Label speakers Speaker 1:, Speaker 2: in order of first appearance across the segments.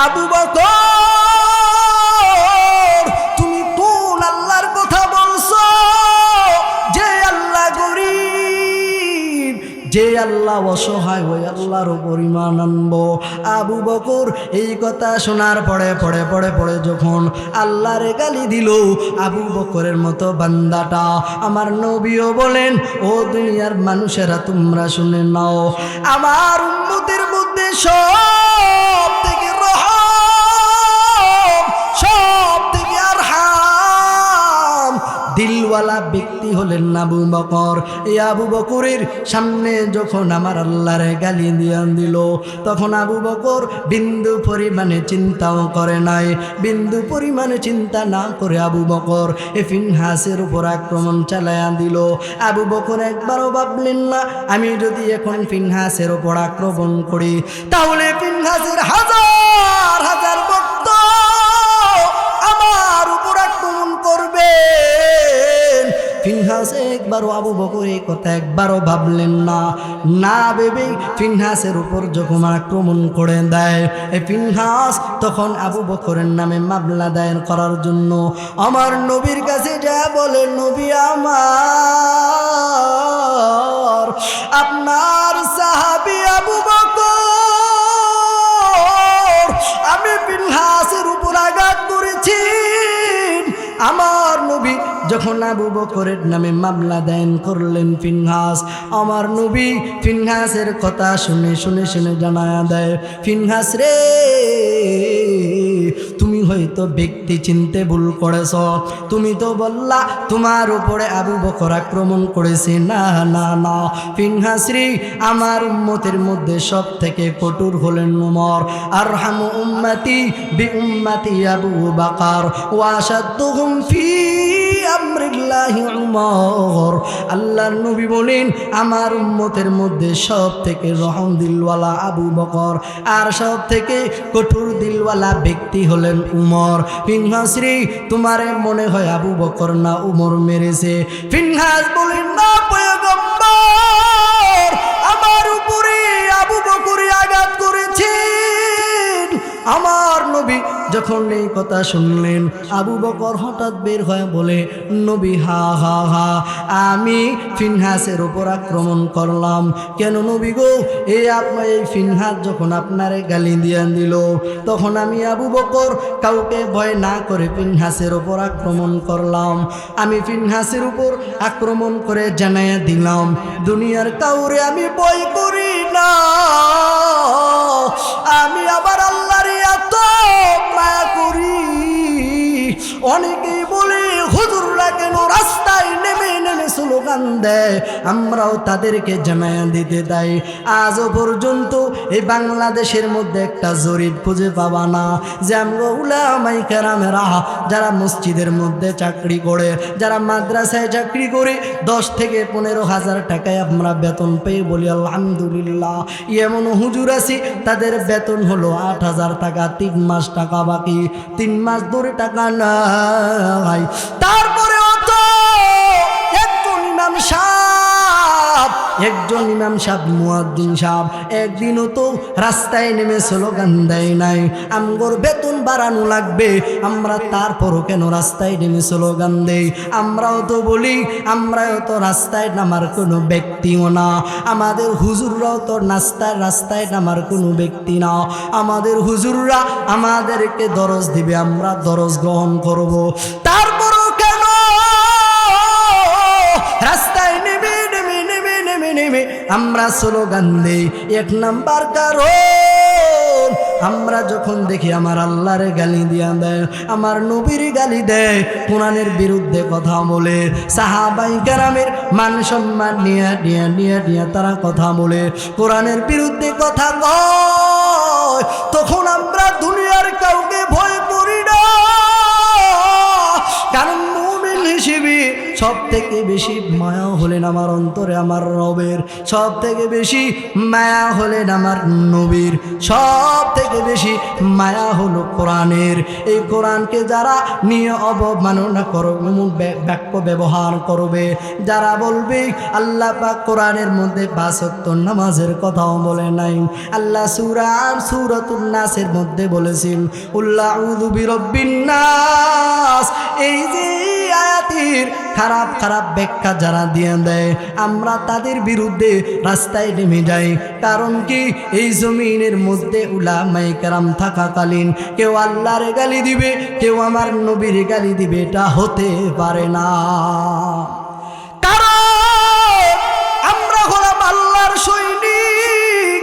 Speaker 1: আবু বকর তুমি কোন আল্লাহর কথা বলছো যে আল্লাহ গরীব, যে আল্লাহ অসহায়, ওই আল্লাহর উপর ঈমান আনবো। আবু বকর এই কথা শোনার পরে পরে যখন আল্লাহরে গালি দিল, আবু বকরের মতো বান্দাটা আমার নবীও বলেন, ও দুনিয়ার মানুষেরা তোমরা শুনে নাও, আমার উম্মতের মধ্যে সব থেকে রহম, সব থেকে আরহাম দিলওয়ালা ব্যক্তি হলেন আবু বকর। এই আবু বকরের সামনে যখন আমার আল্লাহরে গালি দিয়া দিল, তখন আবু বকর বিন্দু পরিমাণে চিন্তাও করে নাই। বিন্দু পরিমাণে চিন্তা না করে আবু বকর এ ফিনহাসের উপর আক্রমণ চালায়া দিল। আবু বকর একবারও ভাবলেন না, আমি যদি এখন ফিনহাসের উপর আক্রমণ করি তাহলে ফিনহাসের হাজার হাজার ভক্ত আমার উপর আক্রমণ করবে। ফিনহাস একবারও, আবু বকর এই কথা একবারও ভাবলেন না। না ভেবে ফিনহাসের উপর যখন আক্রমণ করে দেয়, এই ফিনহাস তখন আবু বকরের নামে মামলা দায়ের করার জন্য আমার নবীর কাছে যা বলে, নবী আমার, আপনার সাহাবী আবু বকর আমি ফিনহাসের উপর আঘাত করেছি। আমার নবী যখন আবু বকরের নামে মামলা দায়ের করলেন ফিনহাস, আমার নবী ফিনহাসের কথা শুনে জানায়া দেয়, ফিনহাস রে, তুমি হয়তো ব্যক্তি চিনতে ভুল করেছ। তুমি তো বললা তোমার উপরে আবু বকর আক্রমণ করেছে। না না না ফিনহাস রে, আমার উম্মতের মধ্যে সব থেকে কঠোর হলেন উমর। আরহামু উম্মতি বি উম্মতি আবু বকর ওয়া আশাদ্দুহুম ফি আমরিল্লাহি উমর। আল্লাহর নবী বলেন, আমার উম্মতের মধ্যে সব থেকে রহম দিলওয়ালা আবু বকর, আর সব থেকে কঠোর দিলওয়ালা ব্যক্তি হলেন উমর। ফিনহাস রে, তোমারে মনে হয় আবু বকর না উমর মেরেছে? ফিনহাস বলেন, না পয়গম্বর, আমার উপরে আবু বকরই আঘাত করেছেন। আমার নবী যখন এই কথা শুনলেন, আবু বকর হঠাৎ বের হয়ে বলে, নবী হা হা হা, আমি ফিনহাসের উপর আক্রমণ করলাম কেন নবী গো? এই ফিনহাস যখন আপনারে গালি দিয়া দিল, তখন আমি আবু বকর কাউকে ভয় না করে ফিনহাসের উপর আক্রমণ করলাম। আমি ফিনহাসের উপর আক্রমণ করে জানাইয়া দিলাম, দুনিয়ার কাউরে আমি ভয় করি না, আমি আবার আল্লাহর এত মায়া করি। অনেকেই বলে হুজুররা কেন রাস্তায় নেমে স্লোগান দেয়, আমরাও তাদেরকে জানায়া দিতে দেয়। আজও পর্যন্ত এই বাংলাদেশের মধ্যে একটা জরিপ খুঁজে পাবা না যে আমরা উলামায়ে কেরামেরা যারা মসজিদের মধ্যে চাকরি করে, যারা মাদ্রাসায় চাকরি করে 10 থেকে 15,000 টাকায় আমরা বেতন পেয়ে বলি আলহামদুলিল্লাহ। এমন হুজুর আছে তাদের বেতন হলো 8,000 টাকা, 3 মাস টাকা বাকি, 3 মাস ধরে টাকা নাই। তারপরে একজন ইমাম সাহেব মুয়াজ্জিন সাহেব একদিনও তো রাস্তায় নেমে স্লোগান দেয় নাই আমগোর বেতন বাড়ানো লাগবে। আমরা তারপরও কেন রাস্তায় নেমে স্লোগান দেই? আমরাও তো বলি, আমরাও তো রাস্তায় নামার কোনো ব্যক্তিও না, আমাদের হুজুররাও তো রাস্তায় নামার কোনো ব্যক্তি না। আমাদের হুজুররা আমাদেরকে দরজ দিবে, আমরা দরজ গ্রহণ করব। তারপরও কেন রাস্তায় নেমে আমরা স্লোগান দেই? 1 নাম্বার কারণ, আমরা যখন দেখি আমার আল্লাহরে গালি দিয়া দেয়, আমার নবীর গালি দেয়, কোরআনের বিরুদ্ধে কথা বলে, সাহাবায়ে কেরামের মান সম্মান নিয়ে তারা কথা বলে, কোরআনের বিরুদ্ধে কথা কয়, তখন আমরা দুনিয়ার কাউকে ভয় করি না। কারণ মুমিন হিসেবে সব থেকে বেশি মায়া হলেন আমার অন্তরে আমার রবের, সব থেকে বেশি মায়া হলেন আমার নবীর, সব থেকে বেশি মায়া হলো কোরআনের। এই কোরআনকে যারা নিয়ে অবমাননা করবে, বাক্য ব্যবহার করবে, যারা বলবে আল্লাহ পাক কোরআনের মধ্যে 5 ওয়াক্ত নামাজের কথাও বলে নাই। আল্লাহ সূরাতুন নাসের মধ্যে বলেছেন কুল আউযু বিরাব্বিন নাস। এই যে আয়াতের খারাপ খারাপ ব্যাখ্যা যারা দিয়ে দেয়, আমরা তাদের বিরুদ্ধে রাস্তায় নেমে যাই। কারণ কি, এই জমিনের মধ্যে উলামায়ে কেরাম থাকাকালীন কেউ আল্লাহর গালি দিবে, কেউ আমার নবীর গালি দিবে, এটা হতে পারে না। কারণ আমরা হলাম আল্লাহর সৈনিক,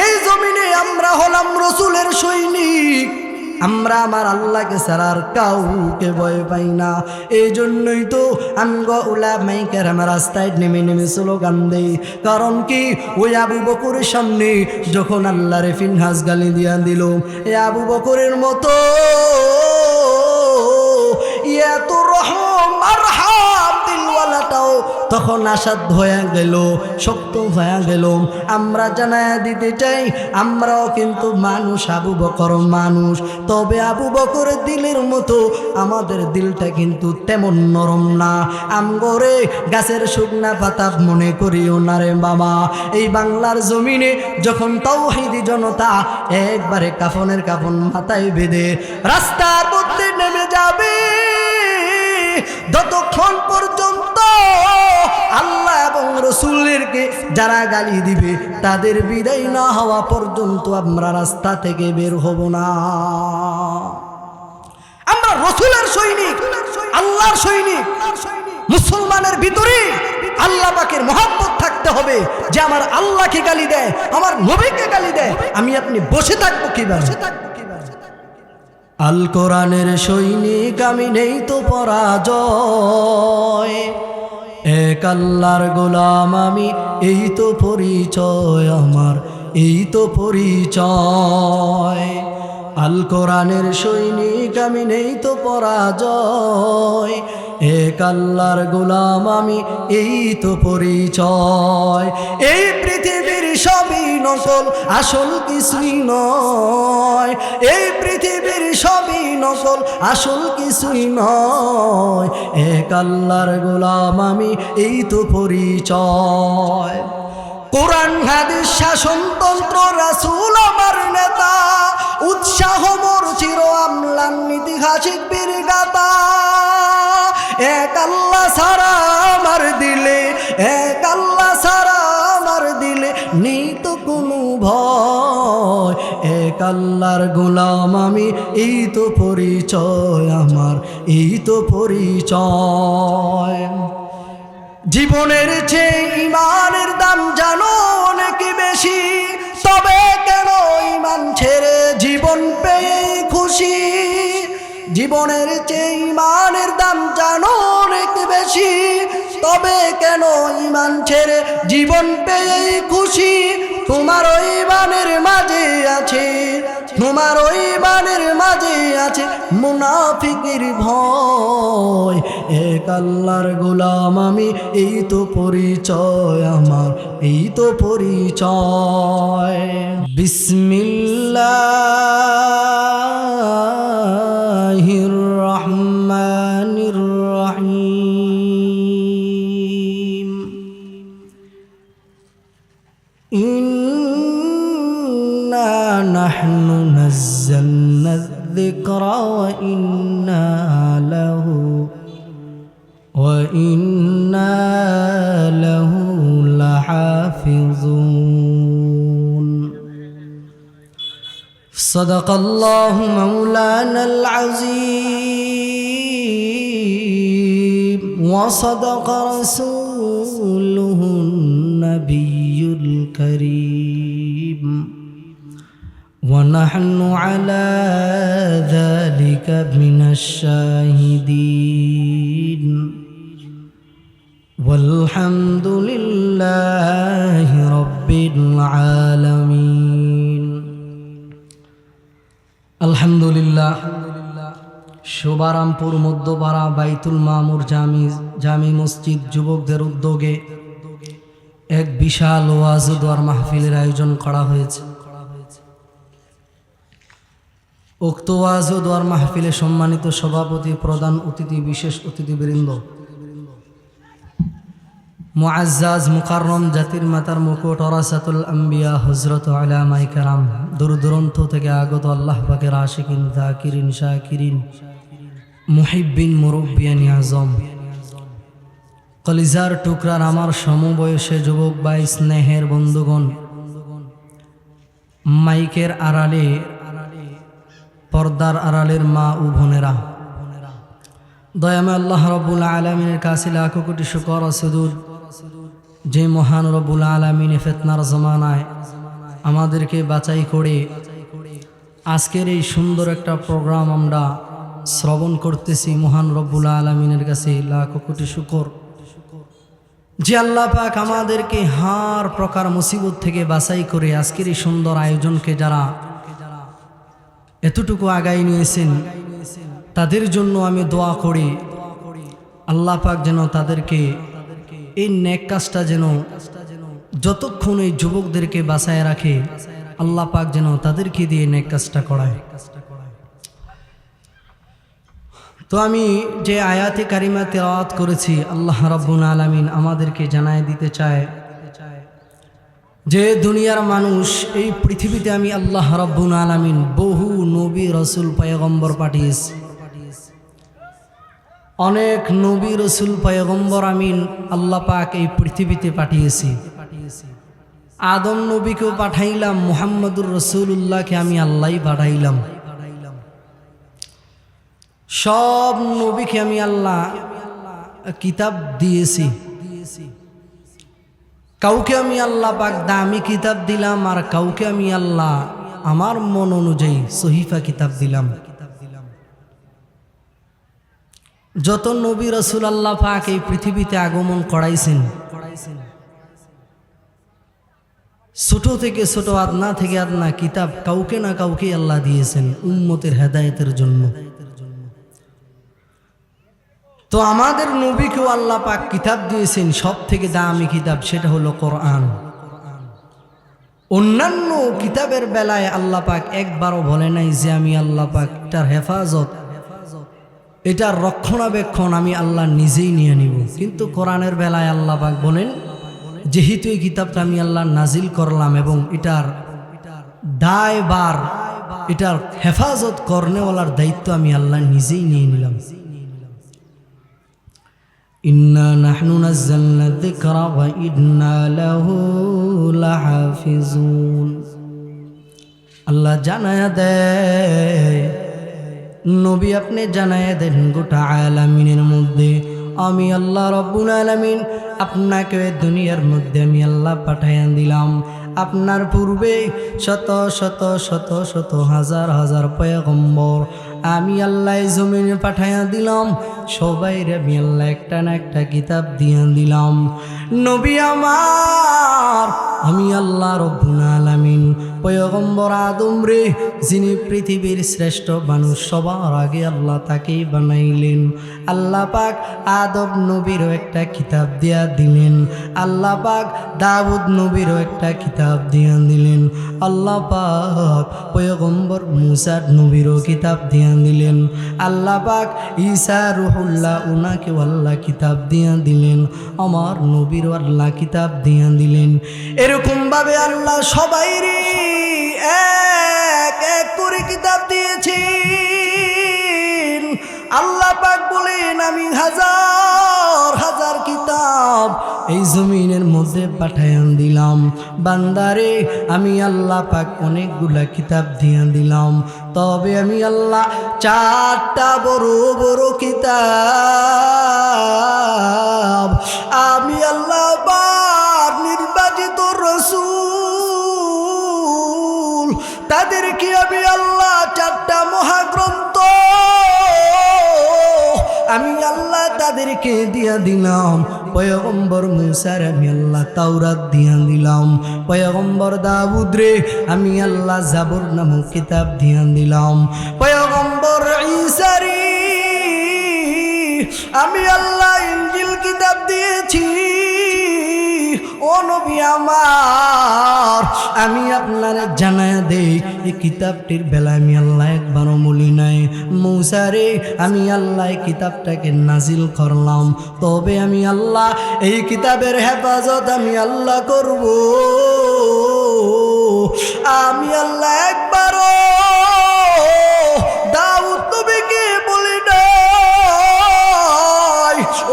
Speaker 1: এই জমিনে আমরা হলাম রসুলের সৈনিক। আমরা আমার আল্লাহকে ছাড়া আর কাউকে ভয় পাই না। এই জন্যই তো আমগো উলামায়ে কেরাম রাস্তায় নেমে নেমে স্লোগান দেই। কারণ কি, ওই আবু বকরের সামনে যখন আল্লাহরে ফিনহাস গালি দিয়া দিল, এ আবু বকরের মতো এত রহম আরহাম দিলওয়ালাটাও তখন আসাধ্য হয়ে গেল, শক্ত হয়ে গেল। আমরা জানায়া দিতে চাই, আমরাও কিন্তু মানুষ, আবু বকর মানুষ। তবে আবু বকরের দিলের মতো আমাদের দিলটা কিন্তু তেমন নরম না। আমগরে গাছের শুকনা পাতা মনে করিও না রে বাবা। এই বাংলার জমিনে যখন তাওহীদি জনতা একবারে কাফনের কাফন মাথায় বেঁধে রাস্তার মধ্যে নেমে যাবে, যতক্ষণ পর্যন্ত আল্লাহ এবং রসুলেরকে যারা গালি দিবে তাদের বিদায় না হওয়া পর্যন্ত আমরা রাস্তা থেকে বের হব না। আমরা রসুলের সৈনিক, আল্লাহর সৈনিক। মুসলমানের ভিতরে আল্লাহ পাকের মহব্বত থাকতে হবে, যে আমার আল্লাহকে গালি দেয়, আমার নবীকে গালি দেয়, আমি আপনি বসে থাকবো কিভাবে? আল কোরআনের সৈনিক আমি, নেই তো পরাজয়। এক আল্লাহর গোলাম আমি, এই তো পরিচয় আমার, এই তো পরিচয়। আল কোরআনের সৈনিক আমি, নেই তো পরাজয়। এক আল্লাহর গোলাম আমি, এই তো পরিচয়। এই পৃথিবীর সবই নকল, আসল কিছুই নয়। এই পৃথিবীর সবই নকল, আসল কিছুই নয়। এক আল্লাহর গোলাম আমি, এই তো পরিচয়। কোরআন হাদিস শাসনতন্ত্র রাসূল আমার নেতা, উৎসাহ মোর চির আমলান ঐতিহাসিক বীর গাথা। এক আল্লাহ ছাড়া আমার দিলে, এক আল্লাহ ছাড়া আমার দিলে নেই তো কোনো ভয়। এক আল্লাহর গোলাম আমি, এই তো পরিচয় আমার, এই তো পরিচয়। জীবনের চেয়ে ইমানের দাম জানো অনেক বেশি, তবে কেন ইমান ছেড়ে জীবন পেয়ে খুশি? জীবনের চেয়ে ইমানের দাম জানো অনেক বেশি, তবে কেন ইমান ছেড়ে জীবন পেয়ে খুশি? তোমার ওই ইমানের মাঝে আছে, তোমার ওই ইমানের মাঝে আছে মুনাফিকের ভয়। এক আল্লাহর গোলাম আমি, এই তো পরিচয় আমার, এই তো পরিচয়। বিসমিল্লাহির রহমানির রহিম। ইন্না নাহনু নাযালনা যিকরা ওয়া ইন্না লাহু লাহাফিজুন। সাদাকাল্লাহু মাওলানাল আযীম ওয়া সাদাকা রাসূলুহুন নাবিয়্যুল কারীম। ونحن على ذلك من الشاهدين والحمد لله رب العالمين। الحمد لله শোভারামপুর মধ্যপাড়া বাইতুল মামুর জামি মসজিদ যুবকদের উদ্যোগে এক বিশাল ওয়াজ ও দোয়ার মাহফিলের আয়োজন করা হয়েছে। উক্ত ওয়াজ ও দোয়ার মাহফিলে সম্মানিত সভাপতি, প্রধান অতিথি, বিশেষ অতিথিবৃন্দ, মুআজ্জাজ মুকাররম জাতির মাতার মুকুট ওরাসাতুল আম্বিয়া হযরত উলামায়ে কেরাম, দূর দূরান্ত থেকে আগত আল্লাহ পাকের আশিকিন, যাকিরিন, শাকিরিন, মুহিব্বিন, মুরব্বিয়ান আযম, কলিজার টুকরার আমার সমবয়সে যুবক ভাই, স্নেহের বন্ধুগণ, মাইকের আড়ালে, পর্দার আড়ালের মা ও বোনেরা, দয়াময় আল্লাহ রাব্বুল আলামিনের কাছে লাখো কোটি শুকর ও সুজুদ, যে মহান রব্বুল আলামিন ফিতনার জমানায় আমাদেরকে বাঁচাই করে আজকের এই সুন্দর একটা প্রোগ্রাম আমরা শ্রবণ করতেছি। মহান রব্বুল আলামিনের কাছে লাখো কোটি শুকর, যে আল্লাহ পাক আমাদেরকে হার প্রকার মুসিবত থেকে বাঁচাই করে আজকের এই সুন্দর আয়োজনকে যারা এতটুকু আগাই নিয়েছেন, তাদের জন্য আমি দোয়া করি আল্লাহ পাক যেন তাদেরকে এই নেক কাজটা যেন যতক্ষণ এই যুবকদেরকে বাঁচায় রাখে, আল্লাহ পাক যেন তাদেরকে দিয়ে নেক কাজটা করায়। তো আমি যে আয়াতে কারিমা তেলাওয়াত করেছি, আল্লাহ রাব্বুল আলামিন আমাদেরকে জানায় দিতে চায় যে দুনিয়ার মানুষ, এই পৃথিবীতে আমি আল্লাহ রাব্বুল আলামিন বহু নবী রসুল পয়গম্বর পাঠিয়েছি। অনেক নবী রসুল পয়গম্বর আমিন আল্লাহ পাক এই পৃথিবীতে পাঠিয়েছি। আদম নবীকেও পাঠাইলাম, মুহাম্মদুর রাসূলুল্লাহকে আমি আল্লাহই পাঠাইলাম। সব নবীকে আমি আল্লাহ কিতাব দিয়েছি। কাউকে আমি আল্লাহ পাক দামি কিতাব দিলাম, আর কাউকে আমি আল্লাহ আমার মন অনুযায়ী সহিফা কিতাব দিলাম। যত নবী রাসূল আল্লাহ পাক এই পৃথিবীতে আগমন করাইছেন, ছোট থেকে ছোট, আদনা থেকে আদনা কিতাব কাউকে না কাউকে আল্লাহ দিয়েছেন উম্মতের হেদায়েতের জন্য। তো আমাদের নবীকেও আল্লাহ পাক কিতাব দিয়েছেন, সব থেকে দামি কিতাব, সেটা হলো কোরআন। অন্যান্য কিতাবের বেলায় আল্লাহ পাক একবারও বলে নাই যে আমি আল্লাহ পাক এটার হেফাজত, এটার রক্ষণাবেক্ষণ আমি আল্লাহ নিজেই নিয়ে নিব। কিন্তু কোরআনের বেলায় আল্লাহ পাক বলেন, যেহেতু এই কিতাবটা আমি আল্লাহ নাজিল করলাম এবং এটার দায়ভার, এটার হেফাজত করনেওয়ালার দায়িত্ব আমি আল্লাহ নিজেই নিয়ে নিলাম। ইন্না নাহনু নাযালনা যিকরা ওয়া ইন্না লাহু লাহাফিজুন। আল্লাহ জানায়া দেয়, নবী আপনি জানায়া দেন গোটা আলামিনের মধ্যে আমি আল্লাহ রাব্বুল আলামিন আপনাকে দুনিয়ার মধ্যে আমি আল্লাহ পাঠাইয়া দিলাম। আপনার পূর্বে শত শত শত শত হাজার হাজার পয়গম্বর আমি আল্লাহ জমিনে পাঠাইয়া দিলাম। সবাইরে আমি আল্লাহ একটা না একটা কিতাব দিয়া দিলাম। নবী আমার আমি আল্লাহ রাব্বুল আলামিন পয়গম্বর আদম রে, যিনি পৃথিবীর শ্রেষ্ঠ মানুষ, সবার আগে আল্লাহ তাকেই বানাইলেন। আল্লাহ পাক আদম নবীরও একটা কিতাব দিয়া দিলেন। আল্লাহ পাক দাউদ নবীরও একটা কিতাব দিয়া দিলেন। আল্লাহ পাক পয়গম্বর মুসা নবীরও কিতাব দিয়া দিলেন। আল্লাহ পাক ঈসা রুহুল্লাহ উনাকে আল্লাহ কিতাব দিয়া দিলেন। আমার নবীরও আল্লাহ কিতাব দিয়া দিলেন। এরকম ভাবে আল্লাহ সবাইরে এক এক করে কিতাব দিয়েছেন। আল্লাহ পাক বলেন আমি হাজার হাজার কিতাব এই জমিনের মধ্যে পাঠাইয়া দিলাম। বান্দারে আমি আল্লাহ পাক অনেকগুলা কিতাব দিয়া দিলাম, তবে আমি আল্লাহ চারটা বড় বড় কিতাব আমি আল্লাহ পাক নির্বাচিত রাসূল তাদেরকে আমি আল্লাহ চারটা মহাগ্রন্থ আমি আল্লাহ তাদেরকে দিয়া দিলাম। পয়গম্বর মুসার আমি আল্লাহ তাওরাত দিয়া দিলাম। পয়গম্বর দাউদ রে আমি আল্লাহ জাবুর নামক কিতাব দিয়া দিলাম। পয়গম্বর ঈসা রে আমি আল্লাহ ইনজিল কিতাব দিয়েছি। ও নবী আমার, আমি আপনারে জানায়া দেই এই কিতাবটির বেলা আমি আল্লাহ একবারও বলি নাই মূসা রে আমি আল্লাহ এই কিতাবটাকে নাজিল করলাম, তবে আমি আল্লাহ এই কিতাবের হেফাজত আমি আল্লাহ করব। আমি আল্লাহ একবারও দাউদ নবীকে বলি নাই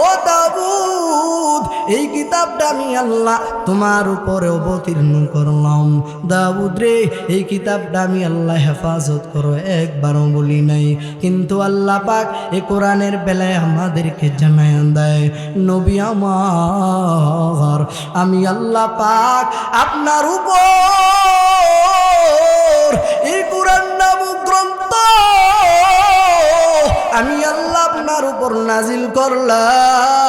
Speaker 1: ও দাউদ এই কিতাবটা আমি আল্লাহ তোমার উপরে অবতীর্ণ করলাম, দাউদ রে এই কিতাবটা আমি আল্লাহ হেফাজত করো, একবারও বলি নাই। কিন্তু আল্লাহ পাক এই কোরআনের বেলায় আমাদেরকে জানায় দেয় নবী আমার আমি আল্লাহ পাক আপনার উপর এই কোরআন নামক গ্রন্থ আমি আল্লাহ আপনার উপর নাজিল করলাম।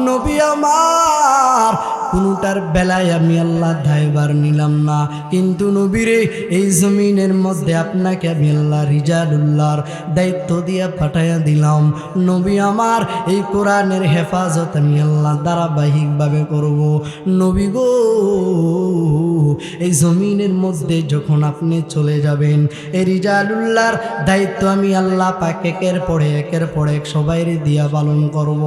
Speaker 1: নবী আমার কোনটার বেলায় আমি আল্লাহ দায়ভার নিলাম না, কিন্তু নবীরে এই জমিনের মধ্যে আপনাকে আমি আল্লাহ রিজালুল্লাহর দায়িত্ব দিয়ে পাঠাইয়া দিলাম। নবী আমার এই কোরআনের হেফাজত আমি আল্লাহ ধারাবাহিকভাবে করব। নবী গো এই জমিনের মধ্যে যখন আপনি চলে যাবেন এই রিজালুল্লাহর দায়িত্ব আমি আল্লাহ পাক একের পর এক সবাইর দিয়া পালন করব।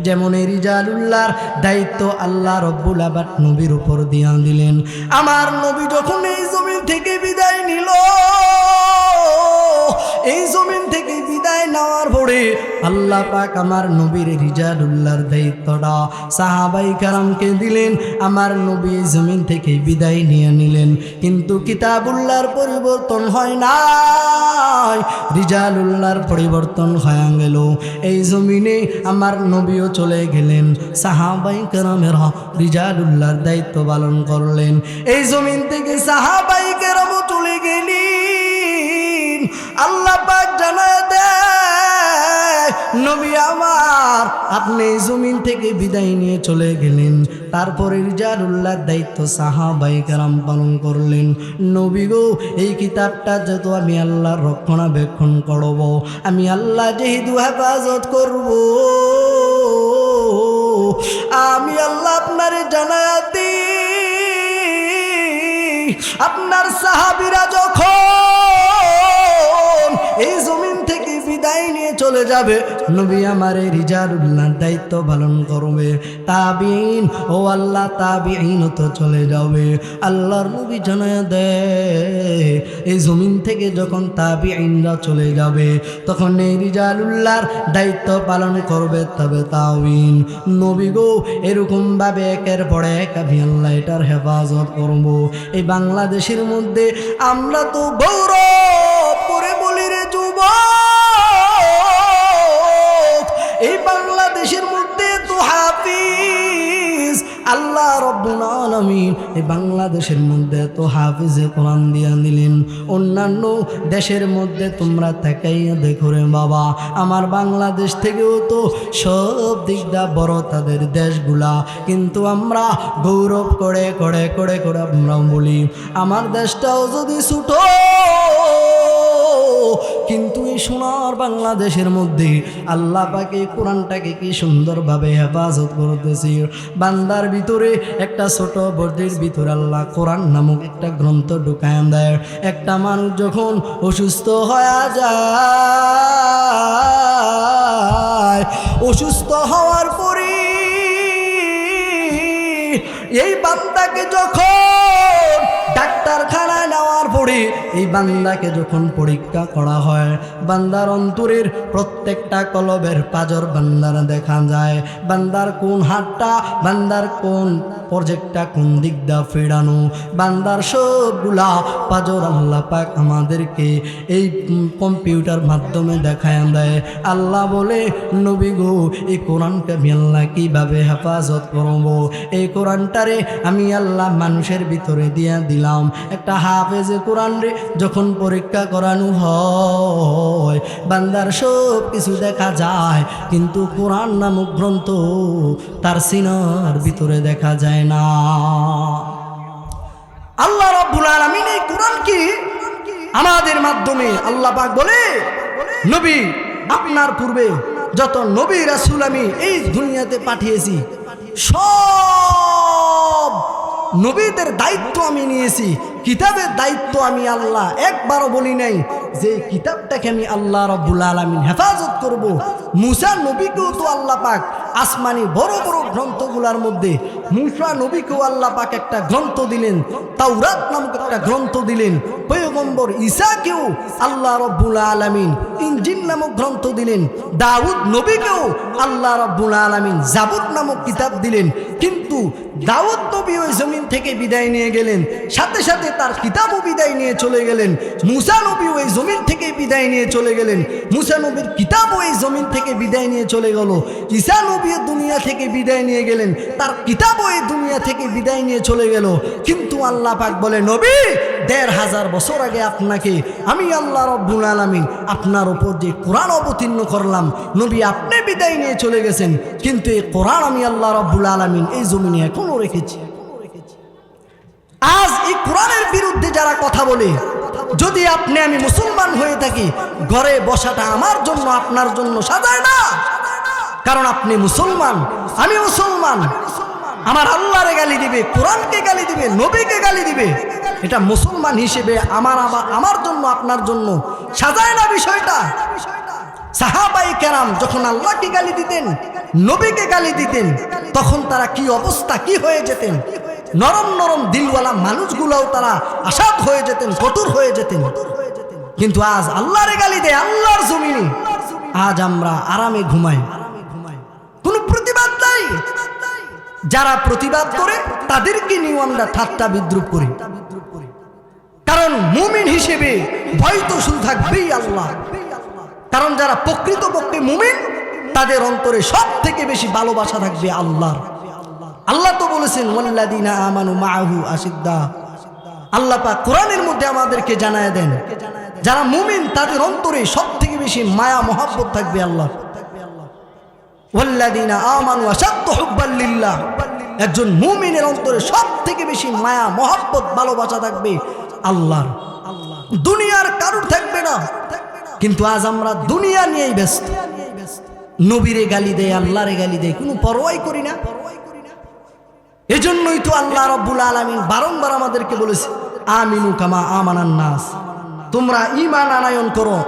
Speaker 1: যেমন এই রিজালুল্লাহর দায়িত্ব আল্লাহ রব্বুল আবাদ নবীর উপর দিয়া দিলেন। আমার নবী যখন এই জমিন থেকে বিদায় নিল, এই জমিন থেকে বিদায় নেওয়ার পরে আল্লাহ পাক আমার নবীর রিজালুল্লাহর দায়িত্বটা সাহাবাই কারামকে দিলেন। আমার নবী এই জমিন থেকে বিদায় নিয়ে নিলেন, কিন্তু কিতাবুল্লাহর পরিবর্তন হয় নাই, রিজালুল্লাহর পরিবর্তন হয়ে গেল। এই জমিনে আমার নবীও চলে গেলেন, সাহাবাই কারামেরা রিজালুল্লাহর দায়িত্ব পালন করলেন। এই জমিন থেকে সাহাবাই কেরামও চলে গেলেন। আল্লাহ পাক জানায় দেয় নবী আমার আপনি এই জমিন থেকে বিদায় নিয়ে চলে গেলেন, তারপরে রিজালুল্লাহর দায়িত্ব সাহাবাই কেরাম পালন করলেন। নবী গো এই কিতাবটা যত আমি আল্লাহর রক্ষণাবেক্ষণ করব, আমি আল্লাহ যেহেতু হেফাজত করব, আমি আল্লাহ আপনারে জানায়া দিই আপনার সাহাবীরা যখন এই জমিন থেকে বিদায় নিয়ে চলে যাবে নবী আমার এই রিজালুল্লাহর দায়িত্ব পালন করবে। তাবিঈন ও আল্লাহ তাবিঈন তো চলে যাবে। আল্লাহর নবী জানায়া দেয় এই জমিন থেকে যখন তাবিঈনরা চলে যাবে তখন এই রিজালুল্লাহর দায়িত্ব পালন করবে তবে তাবিঈন। নবী গো এরকম ভাবে একের পর এক আমি আল্লাহ এটার হেফাজত করব। এই বাংলাদেশের মধ্যে আমরা তো গৌরব করে বলি রে যুবক, এই বাংলাদেশের মধ্যে তো হাফিজ আল্লাহ রব্বুল আলামিন এই বাংলাদেশের মধ্যে তো হাফিজে কোরআন দিয়া দিলেন। অন্যান্য দেশের মধ্যে তোমরা তাকাইয়া দেখো রে বাবা, আমার বাংলাদেশ থেকেও তো সব দিকটা বড় তাদের দেশগুলা, কিন্তু আমরা গৌরব করে করে করে করে আমরা বলি আমার দেশটাও যদি ছোট, কিন্তু এই সোনার বাংলাদেশের মধ্যে আল্লাহ পাকে কোরআনটাকে কি সুন্দরভাবে হেফাজত করতেছি। বান্দার ভিতরে একটা ছোট বর্দির ভিতরে আল্লাহ কোরআন নামক একটা গ্রন্থ ঢুকায় দেয়। একটা মানুষ যখন অসুস্থ হয়ে যায়, অসুস্থ হওয়ার পরে এই বান্দাকে যখন ডাক্তারখানায় নেওয়ার পরে এই বান্দাকে যখন পরীক্ষা করা হয়, বান্দার অন্তরের প্রত্যেকটা কলবের পাজর বান্দার দেখা যায়, বান্দার কোন হাতটা, বান্দার কোন প্রজেক্টটা কোন দিকটা ফেরানো, বান্দার সবগুলা পাজর আল্লাহ পাক আমাদেরকে এই কম্পিউটার মাধ্যমে দেখায় দেয়। আল্লাহ বলে নবী গো এই কোরআনকে আমি আল্লাহ কীভাবে হেফাজত করব, এই কোরআনটারে আমি আল্লাহ মানুষের ভিতরে দিয়ে দিলাম। একটা হাফেজে কোরআন রে যখন পরীক্ষা করানো হয় বান্দার সব কিছু দেখা যায়, কিন্তু কোরআন নামক গ্রন্থ তার সিনার ভিতরে দেখা যায় না। আল্লাহ রাব্বুল আলামিন এই কোরআন কি আমাদের মাধ্যমে আল্লাহ পাক বলে নবী আপনার পূর্বে যত নবী রাসূল আমি এই দুনিয়াতে পাঠিয়েছি সব নবীদের দায়িত্ব আমি নিয়েছি, কিতাবের দায়িত্ব আমি আল্লাহ একবারও বলি নাই যে কিতাবটাকে আমি আল্লাহ রাব্বুল আলামিন হেফাজত করব। মুসা নবীকেও তো আল্লাহ পাক আসমানি বড় বড় গ্রন্থগুলোর মধ্যে মুসা নবীকেও আল্লাহ পাক একটা গ্রন্থ দিলেন, তাওরাত নামক একটা গ্রন্থ দিলেন। পয়গম্বর ঈসাকেও আল্লাহ রাব্বুল আলামিন ইনজিল নামক গ্রন্থ দিলেন। দাউদ নবীকেও আল্লাহ রাব্বুল আলামিন জাবুর নামক কিতাব দিলেন। কিন্তু দাউদ নবী ওই জমিন থেকে বিদায় নিয়ে গেলেন, সাথে সাথে তার কিতাবও বিদায় নিয়ে চলে গেলেন। মুসা নবী ওই জমিন থেকে বিদায় নিয়ে চলে গেলেন, মুসা নবীর কিতাবও এই জমিন থেকে বিদায় নিয়ে চলে গেল। ঈসা নবী দুনিয়া থেকে বিদায় নিয়ে গেলেন, তার কিতাবও এই দুনিয়া থেকে বিদায় নিয়ে চলে গেল। কিন্তু আল্লাহ পাক বলে, নবী ১৫০০ বছর আগে আপনাকে আমি আল্লাহ রাব্বুল আলামিন আপনার উপর যে কোরআন অবতীর্ণ করলাম, নবী আপনি বিদায় নিয়ে চলে গেছেন, কিন্তু এই কোরআন আমি আল্লাহ রাব্বুল আলামিন এই জমিনে এখনো রেখেছি। আজ এই কোরআনের বিরুদ্ধে যারা কথা বলে, যদি আপনি আমি মুসলমান হয়ে থাকি, ঘরে বসাটা আমার জন্য আপনার জন্য সাজায় না। কারণ আপনি মুসলমান, আমি মুসলমান, আমার আল্লাহরে গালি দিবে, কোরআনকে গালি দিবে, নবীকে গালি দিবে, এটা মুসলমান হিসেবে আমার জন্য আপনার জন্য সাজায় না বিষয়টা। সাহাবায়ে কেরাম যখন আল্লাহকে গালি দিতেন, নবীকে গালি দিতেন, তখন তারা কি অবস্থা কি হয়ে যেতেন। নরম নরম দিলওয়ালা মানুষগুলোও তারা আসাদ হয়ে যেতেন, কঠোর হয়ে যেতেন। কিন্তু আজ আল্লাহরে গালি দেয় আল্লাহর জমিনে, আজ আমরা আরামে ঘুমাই, কোনো প্রতিবাদ নাই। যারা প্রতিবাদ করে তাদেরকে নিয়েও আমরা ঠাট্টা বিদ্রুপ করি। কারণ মুমিন হিসেবে ভয় তো শুধু থাকবেই আল্লাহ। কারণ যারা প্রকৃতপক্ষে মুমিন, তাদের অন্তরে সব থেকে বেশি ভালোবাসা থাকবে আল্লাহর। আল্লাহ তো বলেছেন ওয়াল্লাযীনা আমানু মাআহু আশিদ্দা। আল্লাহ পাক কোরআনের মধ্যে আমাদেরকে জানায় দেন, যারা মুমিন তাদের অন্তরে সব থেকে বেশি মায়া মহব্বত থাকবে আল্লাহ। ওয়াল্লাযীনা আমানু আশাদ্দু হুব্বাল লিল্লাহ। একজন মুমিনের অন্তরে সব থেকে বেশি মায়া মহব্বত ভালোবাসা থাকবে আল্লাহর, দুনিয়ার কারুর থাকবে না। কিন্তু আজ আমরা দুনিয়া নিয়েই ব্যস্ত, নবীরে গালি দেয়, আল্লাহরে গালি দেয়, কোনো পরোয়াই করি না। এজন্যই তো আল্লাহ রাব্বুল আলামিন বারংবার আমাদেরকে বলেছে, আমিনু কামা আমানান নাস, তোমরা ঈমান আনয়ন করো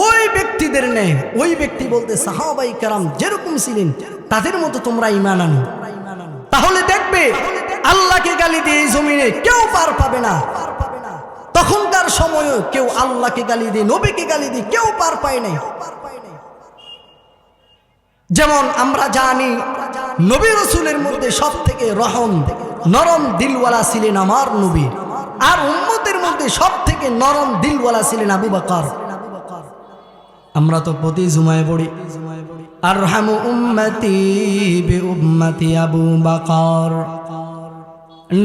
Speaker 1: ওই ব্যক্তিদের নেই। ওই ব্যক্তি বলতে সাহাবায়ে কেরাম যেরকম ছিলেন তাদের মতো তোমরা ঈমান আনো। তাহলে দেখবে আল্লাহকে গালি দিয়ে এই জমিনে কেউ পার পাবে না। তখনকার সময়ে কেউ আল্লাহকে গালি দিয়ে, নবীকে গালি দিয়ে কেউ পার পায় নাই। যেমন আমরা জানি নবী রাসূলের মধ্যে সব থেকে রহম নরম দিলওয়ালা ছিলেন আমার নবী, আর উম্মতের মধ্যে সব থেকে নরম দিলওয়ালা ছিলেন আবু বকর। আমরা তো প্রতি জুমায় পড়ি, আরহামু উম্মতি বি উম্মতি আবু বকর।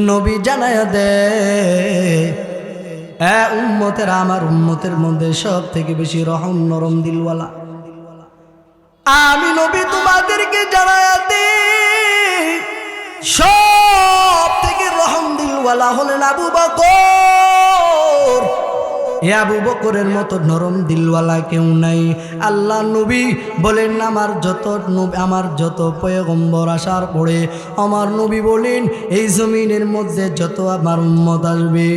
Speaker 1: নবী জানায়া দে, এ উম্মতের, আমার উম্মতের মধ্যে সব থেকে বেশি রহম নরম দিলওয়ালা আমি নবী তোমাদেরকে জানায়া দে, সব থেকে রহম দিলওয়ালা হলেন আবু বকর। এ আবু বকরের মতো নরম দিলওয়ালা কেউ নাই। আল্লাহ নবী বলেন, আমার যত পয়গম্বর আসার পরে আমার নবী বলেন, এই জমিনের মধ্যে যত আমার উম্মত আসবে,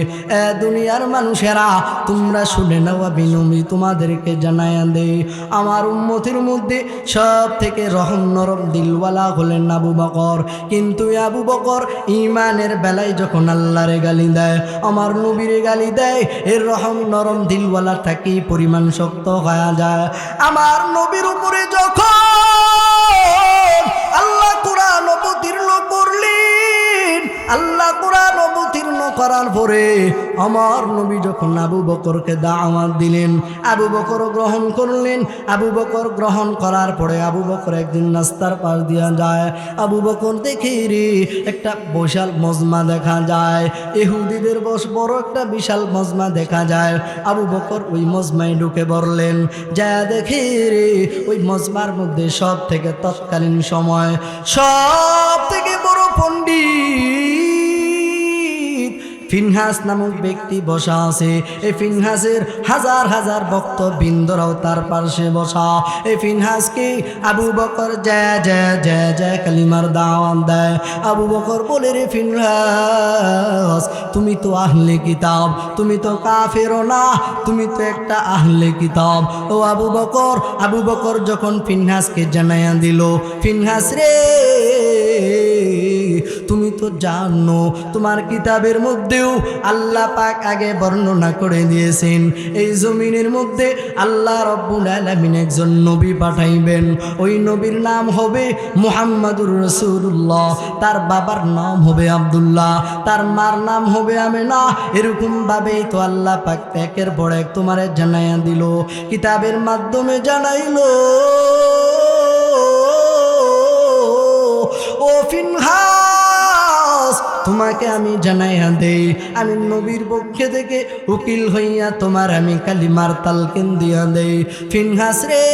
Speaker 1: এ দুনিয়ার মানুষেরা তোমরা শুনে নাও, আমি নবী তোমাদেরকে জানায়া দেই, আমার উম্মতের মধ্যে সব থেকে রহম নরম দিলওয়ালা হলেন আবু বকর। কিন্তু আবু বকর ঈমানের বেলায় যখন আল্লাহরে গালি দেয়, আমার নবীরে গালি দেয়, এর রহম নরম দিলওয়ালা থাকি পরিমাণ শক্ত হয়ে যায়। আমার নবীর উপরে যখন আল্লাহ কোরআন অবতীর্ণ করলেন, আল্লাহ কোরআন অবতীর্ণ করার পরে আমার নবী যখন আবু বকরকে দাওয়াত দিলেন, আবু বকর গ্রহণ করলেন। আবু বকর গ্রহণ করার পরে আবু বকর একদিন রাস্তার পাশ দিয়া যায়, আবু বকর দেখে রে একটা বিশাল মজমা দেখা যায়, ইহুদিদের বড় একটা বিশাল মজমা দেখা যায়। আবু বকর ওই মজমায় ঢুকে পড়লেন, যা দেখে রে ওই মজমার মধ্যে সব থেকে তৎকালীন সময় সব থেকে বড় পণ্ডিত ফিনহাস নামক ব্যক্তি বসা আছে। এই ফিনহাসের হাজার হাজার ভক্তবৃন্দরাও তার পাশে বসা। এই ফিনহাসকে আবু বকর জয় জয় জয় জয় কালিমার দাওয়াত দেয়। আবু বকর বলে, রে ফিনহাস, তুমি তো আহলে কিতাব, তুমি তো কাফেরও না, তুমি তো একটা আহলে কিতাব। ও আবু বকর যখন ফিনহাসকে জানাইয়া দিল, ফিনহাস রে, তুমি তো জানো তোমার কিতাবের মধ্যেও আল্লাহ পাক আগে বর্ণনা করে দিয়েছেন এই জমিনের মধ্যে আল্লাহ রব্বুল আলামিন একজন নবী পাঠাইবেন। ওই নবীর নাম হবে মুহাম্মাদুর রাসূলুল্লাহ, তার বাবার নাম হবে আব্দুল্লাহ, তার মার নাম হবে আমেনা। এরকম ভাবেই তো আল্লাহ পাক একের পর এক তোমারে জানাইয়া দিল, কিতাবের মাধ্যমে জানাইলো। ও ফিনহাস, তোমাকে আমি জানাইয়া দেই, আমি নবীর পক্ষে থেকে উকিল হইয়া তোমার আমি কালিমার তালকিন দিয়া দেই। ফিনহাস রে,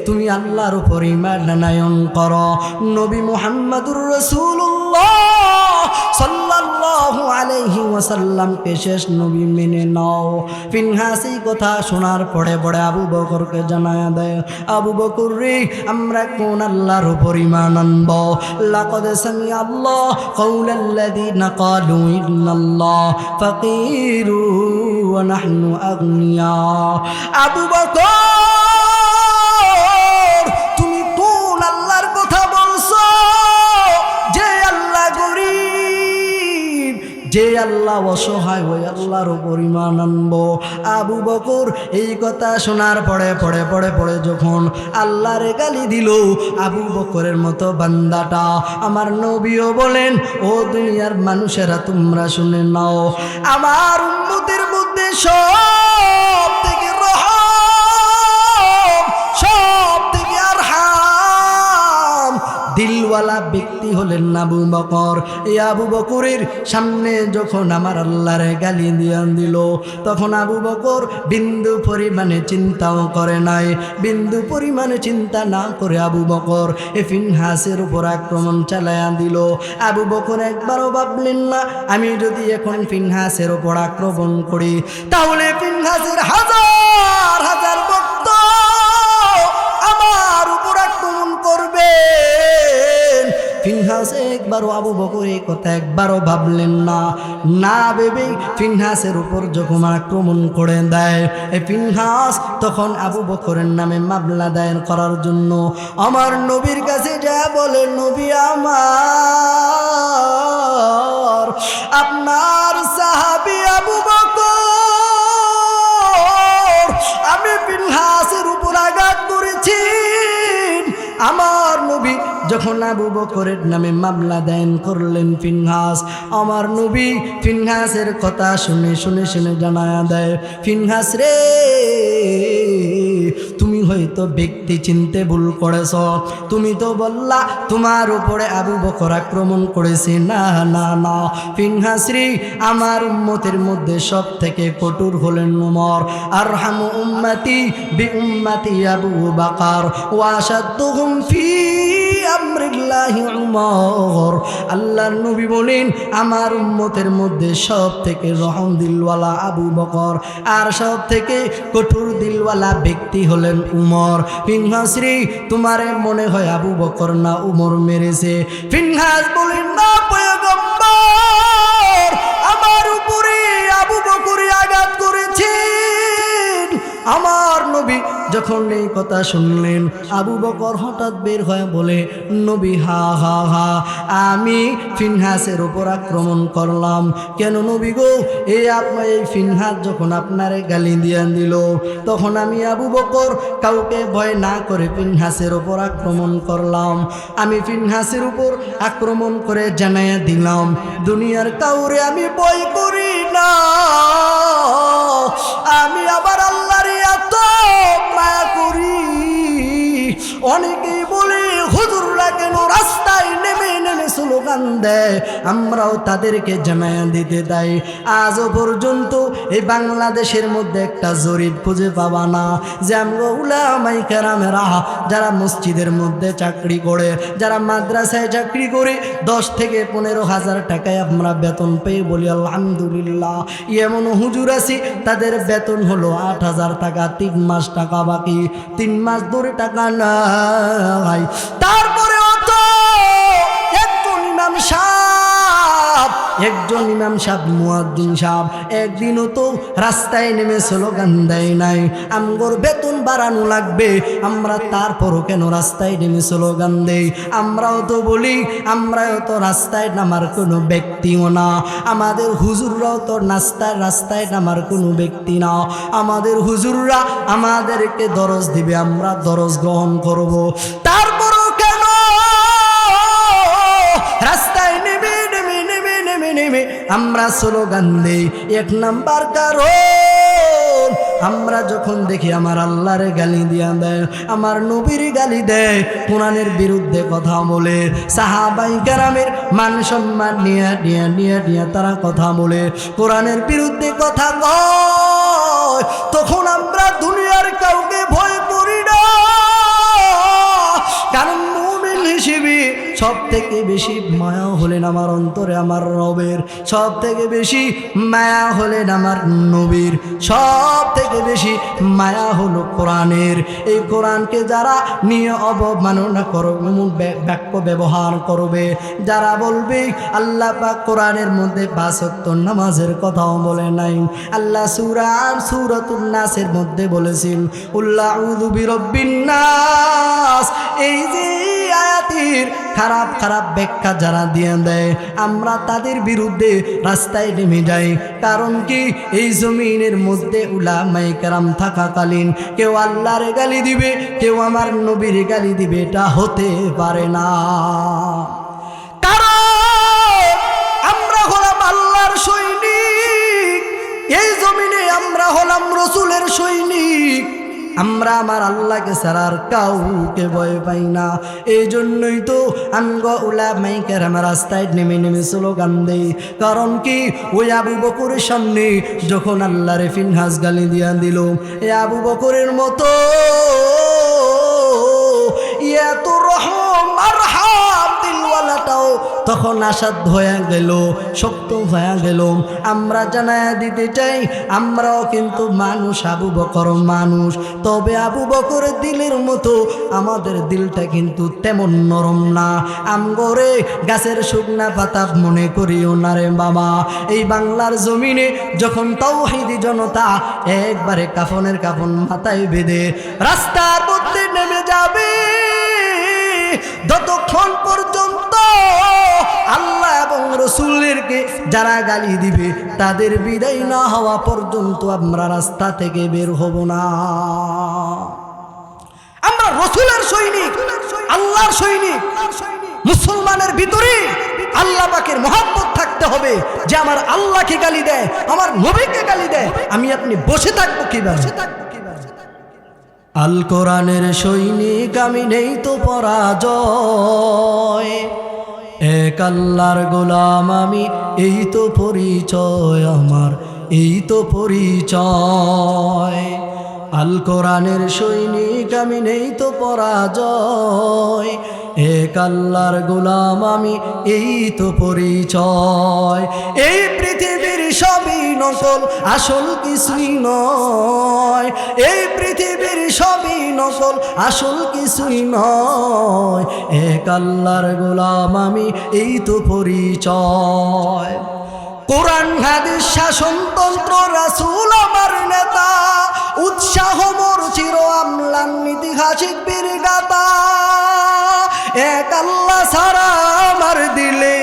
Speaker 1: তুমি আল্লাহর উপর ঈমান আনয়ন করো, নবী মুহাম্মাদুর রাসূলুল্লাহ সাল্লাল্লাহু আলাইহি ওয়াসাল্লামকে শেষ নবী মেনে নাও। ফিনহাস এই কথা শোনার পরে পরে আবু বকরকে জানায়া দেয়, আবু বকর রে, আমরা কোন আল্লাহর উপর ঈমান আনব? লাকাদ সামিআল্লাহু কাওলাল্লাযীনা ক্বালু ইন্নাল্লাহ ফাকীরু ওয়া নাহনু আগনিয়া। আবু বকর, তুমি কোন আল্লাহর কথা বলছো? যে আল্লাহ গরীব, যে আল্লাহ অসহায়, ওই আল্লাহর উপর ঈমান আনবো। আবু বকর এই কথা শোনার পরে পরে পরে পরে যখন আল্লাহরে গালি দিল, আবু বকরের মতো বান্দাটা আমার নবীও বলেন, ও দুনিয়ার মানুষেরা তোমরা শুনে নাও, আমার উম্মতের মধ্যে সব থেকে রহম, সব থেকে আরহাম দিলওয়ালা ব্যক্তি হলেন আবু বকর। এই আবু বকরের সামনে যখন আমার আল্লাহরে গালি দিয়া দিল, তখন আবু বকর বিন্দু পরিমাণে চিন্তাও করে নাই। বিন্দু পরিমাণে চিন্তা না করে আবু বকর এ ফিনহাসের উপর আক্রমণ চালাইয়া দিল। আবু বকর একবারও ভাবলেন না, আমি যদি এখন ফিনহাসের উপর আক্রমণ করি তাহলে ফিনহাসের হাজার হাজার ভক্ত আমার উপর আক্রমণ করবে। ফিনহাস একবারও, আবু বকর এই কথা একবারও ভাবলেন না। না ভেবেই ফিনহাসের উপর যখন আক্রমণ করে দেয়, এই ফিনহাস তখন আবু বকরের নামে মামলা দায়ের করার জন্য আমার নবীর কাছে যা বলে, নবী আমার, আপনার সাহাবী আবু বকর আমি ফিনহাসের উপর আঘাত করেছি। আমার নবী যখন আবু বকরের নামে মামলা দায়ের করলেন ফিনহাস, আমার নবী ফিনহাসের কথা শুনে শুনে শুনে জানায়া দেয়, ফিনহাস রে, তুমি হয়তো ব্যক্তি চিনতে ভুল করেছ। তুমি তো বললা তোমার উপরে আবু বকর আক্রমণ করেছে। না না না ফিনহাস রে, আমার উম্মতের মধ্যে সব থেকে কঠোর হলেন উমর। আরহামু উম্মতি বি উম্মতি আবু বকর ওয়া আশাদ্দুহুম ফি আমরিল্লাহি উমর। আল্লাহর নবী বলেন, আমার উম্মতের মধ্যে সব থেকে রহম দিলওয়ালা আবু বকর, আর সব থেকে কঠোর দিলওয়ালা ব্যক্তি হলেন উমর। ফিনহাস রে, তোমারে মনে হয় আবু বকর না উমর মেরেছে? ফিনহাস বলেন, না পয়গম্বর, আমার উপরে আবু বকর আঘাত করেছেন। আমার নবী যখন এই কথা শুনলেন, আবু বকর হঠাৎ বের হয়ে বলে, নবী, হা হা হা, আমি ফিনহাসের উপর আক্রমণ করলাম। কেন নবী গো? এই ফিনহাস যখন আপনারে গালি দিয়া দিল, তখন আমি আবু বকর কাউকে ভয় না করে ফিনহাসের উপর আক্রমণ করলাম। আমি ফিনহাসের উপর আক্রমণ করে জানাইয়া দিলাম, দুনিয়ার কাউরে আমি ভয় করি না, আমি আবার আল্লাহর এত মায়া করি। অনেকেই বলে হুজুররা কেন রাস্তায় নেমে নেমে স্লোগান দেয়, আমরাও তাদেরকে জানায়া দিতে দেয়। আজও পর্যন্ত এই বাংলাদেশের মধ্যে একটা জরিপ খুঁজে পাবা না যে আমরা উলামায়ে কেরামেরা যারা মসজিদের মধ্যে চাকরি করে, যারা মাদ্রাসায় চাকরি করে 10 থেকে 15,000 টাকায় আমরা বেতন পেয়ে বলি আলহামদুলিল্লাহ। এমন হুজুর আছে তাদের বেতন হলো 8,000 টাকা, 3 মাস টাকা বাকি, 3 মাস ধরে টাকা নাই। তারপরেও তো একজন ইমাম সাহেব মুয়াজ্জিন সাহেব একদিনও তো রাস্তায় নেমে স্লোগান দেয় নাই আমগোর বেতন বাড়ানো লাগবে। আমরা তারপরও কেন রাস্তায় নেমে স্লোগান দেই? আমরাও তো বলি, আমরাও তো রাস্তায় নামার কোনো ব্যক্তিও না, আমাদের হুজুররাও তো রাস্তায় নামার কোনো ব্যক্তি না। আমাদের হুজুররা আমাদেরকে দরজ দিবে, আমরা দরজ গ্রহণ করব। তারপরও কেন রাস্তায় নেমে আমরা স্লোগান দেই? 1 নাম্বার কারণ আমরা যখন দেখি আমার আল্লাহর গালি দিয়া দেয়, আমার নবীর গালি দেয়, কোরআনের বিরুদ্ধে কথা বলে, সাহাবায়ে কেরামের মান সম্মান নিয়ে তারা কথা বলে, কোরআনের বিরুদ্ধে কথা কয়, তখন আমরা দুনিয়ার কাউকে ভয় করি না। কারণ মুমিন হিসেবে সব থেকে বেশি মায়া হলেন আমার অন্তরে আমার রবের, সব থেকে বেশি মায়া হলেন আমার নবীর, সব থেকে বেশি মায়া হলো কোরআনের। এই কোরআনকে যারা নিয়ে অবমাননা করবে, বাক্য ব্যবহার করবে, যারা বলবে আল্লাহ পাক কোরআনের মধ্যে 5 ওয়াক্ত নামাজের কথাও বলে নাই। আল্লাহ সূরাতুন নাসের মধ্যে বলেছেন কুল আউযু বিরাব্বিন নাস। এই যে আয়াতের খারাপ ব্যাখ্যা যারা দিয়ে দেয়, আমরা তাদের বিরুদ্ধে রাস্তায় নেমে যাই। কারণ কি? এই জমিনের মধ্যে উলামায়ে কেরাম থাকাকালীন কেউ আল্লাহর গালি দিবে, কেউ আমার নবীর গালি দিবে, এটা হতে পারে না। কারণ আমরা হলাম আল্লাহর সৈনিক, এই জমিনে আমরা হলাম রাসূলের সৈনিক। আমরা আমার আল্লাহকে ছাড়া আর কাউকে ভয় পাই না। এই জন্যই তো আমগো উলামায়ে কেরাম রাস্তায় নেমে স্লোগান দেই। কারণ কি? ওই আবু বকরের সামনে যখন আল্লাহরে ফিনহাস গালি দিয়া দিল, এ আবু বকরের মতো এত রহম আরহাম দিলওয়ালাটাও তখন আসাধ্য হয়ে গেল, শক্ত হয়ে গেল। আমরা জানায়া দিতে চাই, আমরাও কিন্তু মানুষ, আবু বকর মানুষ, তবে আবু বকরের দিলের মতো আমাদের দিলটা কিন্তু তেমন নরম না। আমগরে গাছের শুকনা পাতা মনে করিও না রে বাবা। এই বাংলার জমিনে যখন তাওহীদি জনতা একবারে কাফনের কাফন মাথায় বেঁধে রাস্তার মধ্যে নেমে যাবে, যতক্ষণ পর্যন্ত আল্লাহ এবং রাসূলকে যারা গালি দিবে তাদের বিদায় না হওয়া পর্যন্ত আমরা রাস্তা থেকে বের হব না। আমরা রাসূলের সৈনিক, আল্লাহর সৈনিক। মুসলমানের ভিতরে আল্লাহ পাকের মহব্বত থাকতে হবে যে আমার আল্লাহকে গালি দেয়, আমার নবীকে গালি দেয়, আমি আপনি বসে থাকবো কিভাবে? আল কোরআনের সৈনিক আমি, নেই তো পরাজয়, এক আল্লাহর গোলাম আমি, এই তো পরিচয় আমার, এই তো পরিচয়। আল কোরআনের সৈনিক আমি, নেই তো পরাজয়, এক আল্লাহর গোলাম আমি, এই তো পরিচয়। এই পৃথিবীর সবই নকল, আসল কিছুই নয়। এই পৃথিবীর সবই নকল, আসল কিছুই নয়। এক আল্লাহর গোলাম আমি, এই তো পরিচয়। কোরআন হাদিস শাসনতন্ত্র, রাসূল আমার নেতা, উৎসাহ মোর চির আমলান ইতিহাসিক বীর গাথা। এক আল্লাহ ছাড়া আমার দিলে,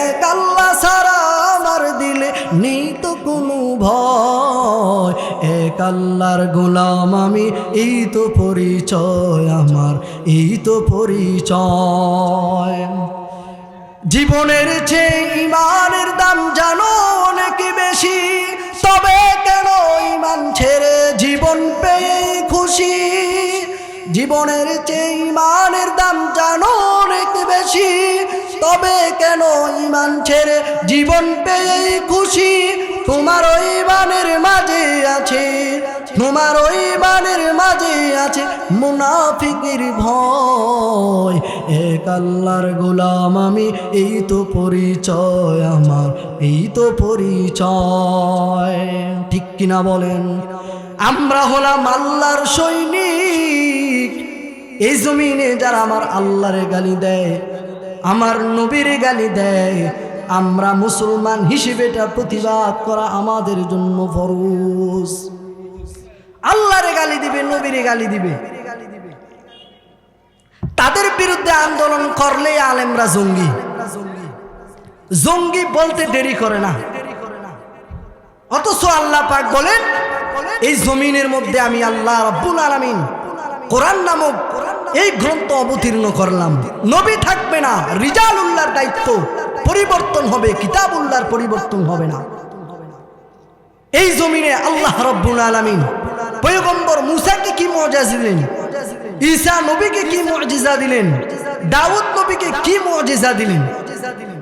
Speaker 1: এক আল্লাহ ছাড়া আমার দিলে নেই তো কোনো ভয়। এক আল্লাহর গোলাম আমি, এই তো পরিচয় আমার, এই তো পরিচয়। জীবনের চেয়ে ইমানের দাম জানো অনেক বেশি, তবে কেন ইমান ছেড়ে জীবন পেয়ে খুশি? জীবনের চেয়ে ইমানের দাম জানো অনেক বেশি, তবে কেন ঈমান ছেড়ে জীবন পেয়েই খুশি? তোমার ওই ঈমানের মাঝে আছে, তোমার ওই ঈমানের মাঝে আছে মুনাফিকের ভয়। এক আল্লাহর গোলাম আমি, এই তো পরিচয় আমার, এই তো পরিচয়। ঠিক কিনা বলেন? আমরা হলাম আল্লাহর সৈনিক। এই জমিনে যারা আমার আল্লাহর গালি দেয়, আমার নবীর গালি দেয়, আমরা মুসলমান হিসেবে এটা প্রতিবাদ করা আমাদের জন্য ফরজ। আল্লাহর গালি দিবে, নবীর গালি দিবে, তাদের বিরুদ্ধে আন্দোলন করলে আলেমরা জঙ্গি। জঙ্গি বলতে দেরি করে না। অথচ আল্লাহ পাক বলেন, এই জমিনের মধ্যে আমি আল্লাহ রাব্বুল আলামিন কোরআন নামক এই গ্রন্থ অবতীর্ণ করলাম। নবী থাকবে না, রিজালুল্লাহর দায়িত্ব পরিবর্তন হবে, কিতাবুল্লাহর পরিবর্তন হবে না। এই জমিনে আল্লাহ রাব্বুল আলামিন পয়গম্বর মুসাকে কি মুজিজা দিলেন, ঈসা নবীকে কি মুজিজা দিলেন, দাউদ নবীকে কি মুজিজা দিলেন।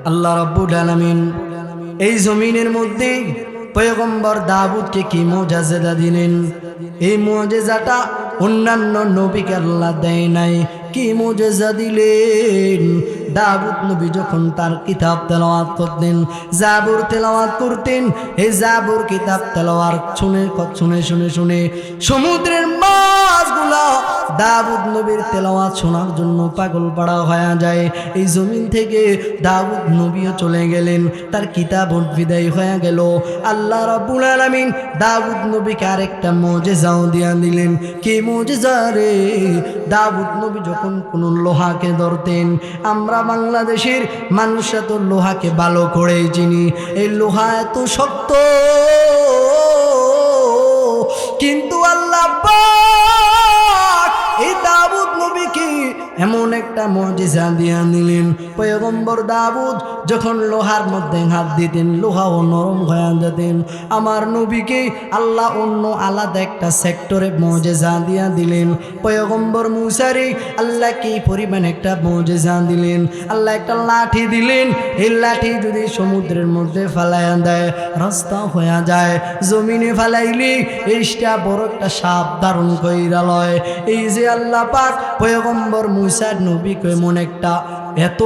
Speaker 1: আল্লাহ রাব্বুল আলামিন এই জমিনের মধ্যে পয়গম্বর দাউদকে কি মুজিজা দিলেন, এই মুজিজাটা অন্যান্য নবীকে আল্লাহ দেয় নাই। কি মুজিজা দিলেন? দাউদ নবী যখন তার কিতাব তেলাওয়াত করতেন, জাবুর তেলাওয়াত করতেন, এই জাবুর কিতাব তেলাওয়াত শুনে সমুদ্রের মাছগুলা দাউদ নবীর তেলাওয়াত শোনার জন্য পাগল পাড়া হয়ে যায়। এই জমিন থেকে দাউদ নবীও চলে গেলেন, তার কিতাব বিদায় হয়ে গেল। আল্লাহ রাব্বুল আলামিন দাউদ নবীকে আরেকটা মুজিজাও দিয়া দিলেন। কি মুজিজা রে? দাউদ নবী যখন কোন লোহাকে ধরতেন, আমরা বাংলাদেশের মানুষরা তো লোহাকে ভালো করে চিনি, এই লোহা এত শক্ত, কিন্তু আল্লাহ পাক এই দাউদ নবীকে এমন একটা মুজিজা দিয়া দিলেন। পয়গম্বর দাউদ যখন লোহার মধ্যে হাত দিতেন, লোহাও নরম হয়ে যেতেন। আমার নবীকে আল্লাহ অন্য আলাদা একটা সেক্টরে মুজিজা দিয়া দিলেন। পয়গম্বর মুসারে আল্লাহ কি পরিমাণ একটা মুজিজা দিলেন। আল্লাহ একটা লাঠি দিলেন, এই লাঠি যদি সমুদ্রের মধ্যে ফেলাইয়া দেয় রাস্তা হয়ে যায়, জমিনে ফেলাইলে এইটা বড় একটা সাপ ধারণ কইরা লয়। এই যে আল্লাহ পাক পয়গম্বর মুসার নবীকে এমন একটা এত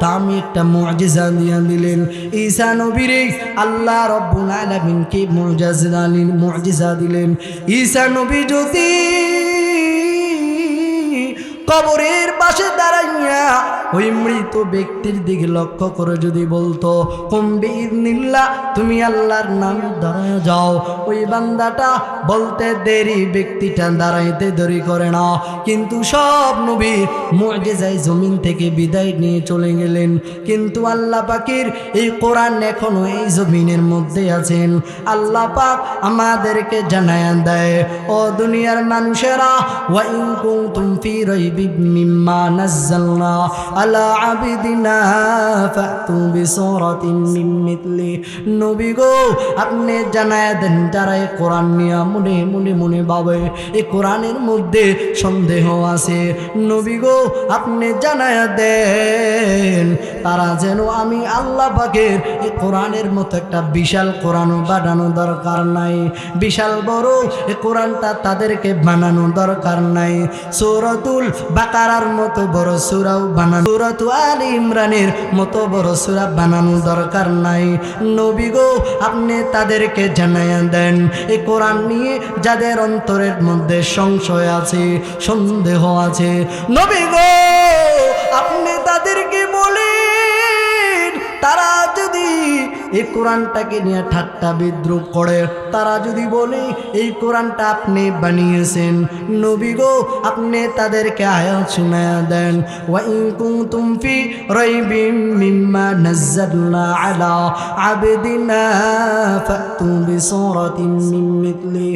Speaker 1: দামি একটা মুজিজা দিয়া দিলেন। ঈসা নবীরে আল্লাহ রাব্বুল আলামিন কি মুজিজা দিলেন। ঈসা নবী যদি কবরের পাশে দাঁড়াইয়া ওই মৃত ব্যক্তির দিকে লক্ষ্য করে যদি বলতো, কুম বিইذনিল্লাহ, তুমি আল্লাহর নাম দাঁড়ায় যাও, ওই বান্দাটা বলতে দেরি, ব্যক্তিটা দাঁড়াইতে দেরি করে না। কিন্তু সব নবী মুজিজায় জমিন থেকে বিদায় নিয়ে চলে গেলেন, কিন্তু আল্লাহ পাকের এই কোরআন এখনো এই জমিনের মধ্যে আছেন। আল্লাহ পাক আমাদেরকে জানায়া দেয়, ও দুনিয়ার মানুষেরা, ওয়া ইন কুনতুম ফি রাইবিম মিম্মা নাযালনা আলা আবিদিনা ফাতু বিসূরাতিন মিন মিথলি। নবী গো, আপনি জানায়া দেন যারা এই কোরআন নিয়ে মনে ভাবে এই কোরআনের মধ্যে সন্দেহ আছে, নবী গো আপনি জানায়া দেন তারা যেন আমি আল্লাহ পাকের এই কোরআনের মতো একটা বিশাল কোরআন বানানো দরকার নাই, বিশাল বড় এই কোরআনটা তাদেরকে বানানো দরকার নাই। সূরাতুল বাকারার মতো বড় সূরাও বানানো, সূরাতুল আলে ইমরানের মতো বড় সূরা বানানো দরকার নাই। নবী গো আপনি তাদেরকে জানায়া দেন এই কোরআন নিয়ে যাদের অন্তরের মধ্যে সংশয় আছে, সন্দেহ আছে, নবী গো আপনি তাদেরকে বলেন, তারা যদি এই কোরআনটাকে নিয়ে ঠাট্টা বিদ্রুপ করে, তারা যদি বলে এই কোরআনটা আপনি বানিয়েছেন, নবী গো আপনি তাদেরকে আয়াত শোনায়া দেন, ওয়া ইন কুনতুম ফি রাইবিম মিম্মা নাযালনা আলা আবদিনা ফাতু বিসূরাতিন মিন মিথলি।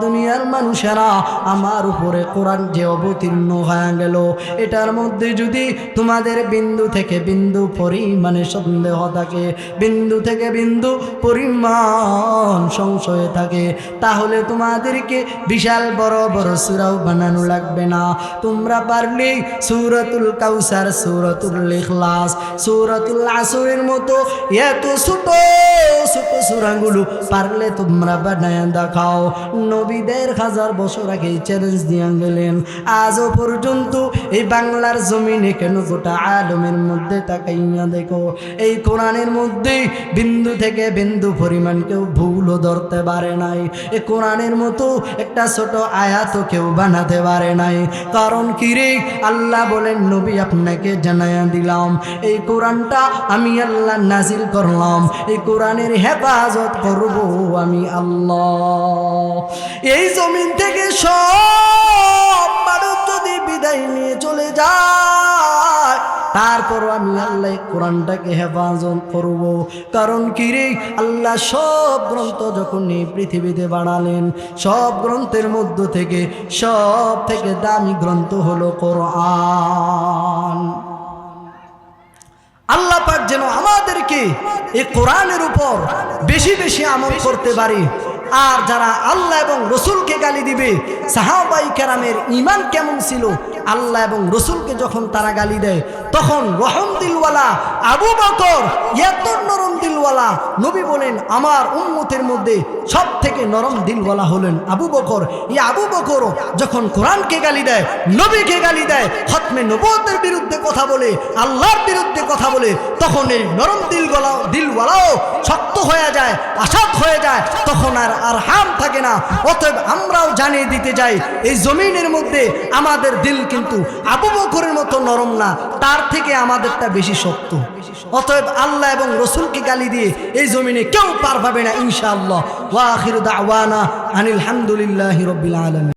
Speaker 1: দুনিয়ার মানুষেরা, আমার উপরে কোরআন যে অবতীর্ণ হয়ে গেল, এটার মধ্যে যদি তোমাদের বিন্দু থেকে বিন্দু পরিমাণে সন্দেহ থাকে, বিন্দু থেকে থেকে বিন্দু পরিমাণ সংশয় থাকে, তাহলে তোমাদেরকে বিশাল বড় বড় সূরাও বানানো লাগবে না। তোমরা পারলেই সূরাতুল কাউসার, সূরাতুল ইখলাস, সূরাতুল আসরের মতো এত ছোট ছোট সূরাগুলো পারলে তোমরা বানায় দেখাও। নবী ১,৫০০ বছর আগে চ্যালেঞ্জ দিয়ে গেলেন। আজও পর্যন্ত এই বাংলার জমিনে কেন গোটা আলমের মধ্যে তাকাইয়া দেখো, এই কোরআনের মধ্যে বিন্দু থেকে বিন্দু পরিমাণ কেউ ভুলও ধরতে পারে নাই। এই কোরআনের মতো একটা ছোট আয়াত কেউ বানাতে পারে নাই। কারণ কি রে, আল্লাহ বলেন নবী আপনাকে জানাইয়া দিলাম এই কোরআনটা আমি আল্লাহ নাজিল করলাম, এই কোরআনের হেফাজত করব আমি আল্লাহ। এই জমিন থেকে সব মানুষ যদি বিদায় নিয়ে চলে যায়, তারপর আমি আল্লাহ কোরআনটাকে হেফাজত করব। কারণ কি রে, আল্লাহ সব গ্রন্থ যখন এই পৃথিবীতে বানালেন, সব গ্রন্থের মধ্য থেকে সব থেকে দামি গ্রন্থ হলো কোরআন। আল্লাহ পাক যেন আমাদেরকে এই কোরআনের উপর বেশি বেশি আমল করতে পারি। আর যারা আল্লাহ এবং রসুলকে গালি দিবে, সাহাবাই কেরামের ঈমান কেমন ছিল, আল্লাহ এবং রসুলকে যখন তারা গালি দেয় তখন রহম দিলওয়ালা আবু বকর এত নরম দিলওয়ালা, নবী বলেন আমার উম্মতের মধ্যে সব থেকে নরম দিলওয়ালা হলেন আবু বকর। এই আবু বকর যখন কোরআনকে গালি দেয়, নবীকে গালি দেয়, খতমে নবুয়তের বিরুদ্ধে কথা বলে, আল্লাহর বিরুদ্ধে কথা বলে, তখন এই নরম দিলওয়ালাও শক্ত হয়ে যায়, আসাদ হয়ে যায়, তখন আর হাম থাকে না। অতএব আমরাও জানিয়ে দিতে চাই, এই জমিনের মধ্যে আমাদের দিল কিন্তু আবু বকরের মতো নরম না, তার থেকে আমাদেরটা বেশি শক্ত। অতএব আল্লাহ এবং রসুলকে গালি দিয়ে এই জমিনে কেউ পার পাবে না ইনশাআল্লাহ। ওয়া আখিরু দাওয়ানা আনিল হামদুলিল্লাহি রাব্বিল আলামিন।